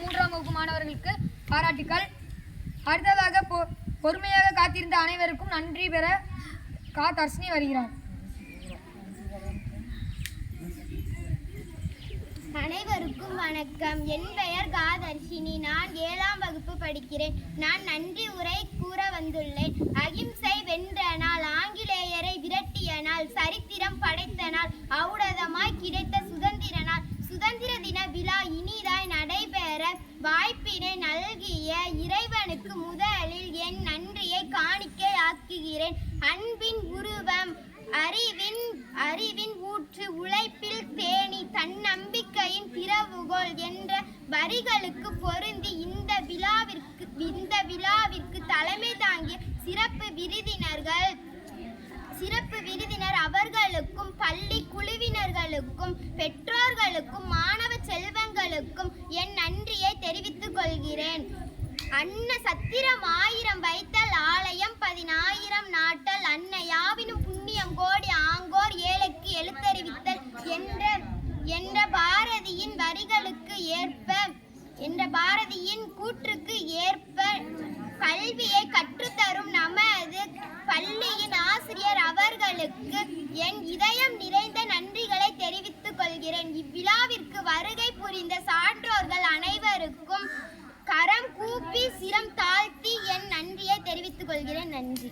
மூன்றாம் வகுப்பு மாணவர்களுக்கு பாராட்டுக்கள். அடுத்ததாக பொறுமையாக காத்திருந்த அனைவருக்கும் நன்றி பெற தர்ஷினி வருகிறார். அனைவருக்கும் வணக்கம். என் பெயர் தர்ஷினி. நான் 7ஆம் வகுப்பு படிக்கிறேன். நான் நன்றி உரை கூற வந்துள்ளேன். அகிம்சை வென்ற நாள், ஆங்கிலேயரை விரட்டிய நாள், சரித்திரம் படைத்த நாள், ஔடதமாய் கிடைத்த சுதந்திர நாள், சுதந்திர தின விழா இனிதாய் நடைபெற வாய்ப்பினை நல்கிய இறைவனுக்கு முதலில் என் நன்றியை காணிக்கை ஆக்குகிறேன். அன்பின் உருவம், அறிவின் ஊற்று, உழைப்பில் தேனி, தன்னம்பிக்கையின் திறவுகோல் என்ற வரிகளுக்கு பொருந்தி இந்த விழாவிற்கு தலைமை தாங்கிய சிறப்பு விருந்தினர் அவர்களுக்கும், பள்ளி குழுவினர்களுக்கும், பெற்றோர்களுக்கும், மாணவ செல்வங்களுக்கும் என் நன்றியை தெரிவித்துக் கொள்கிறேன். அன்ன சத்திரம் 1000 வைத்தல், ஆலயம் 10,000 நாட்டல், அன்னையாவினும் புண்ணியம் கோடி, ஆங்கோர் ஏழைக்கு எழுத்தறிவித்தல் என்ற பாரதியின் வரிகளுக்கு ஏற்ப, என்ற பாரதியின் கூற்றுக்கு ஏற்ப கல்வியை கற்றுத்தரும் நமது பள்ளியின் ஆசிரியர் அவர்களுக்கு என் இதயம் நிறைந்த நன்றிகளை தெரிவித்துக் கொள்கிறேன். இவ்விழாவிற்கு வருகை புரிந்த சான்றோர்கள் அனைவருக்கும் கரம் கூப்பி சிரம் தாழ்த்தி என் நன்றியை தெரிவித்துக் கொள்கிறேன். நன்றி.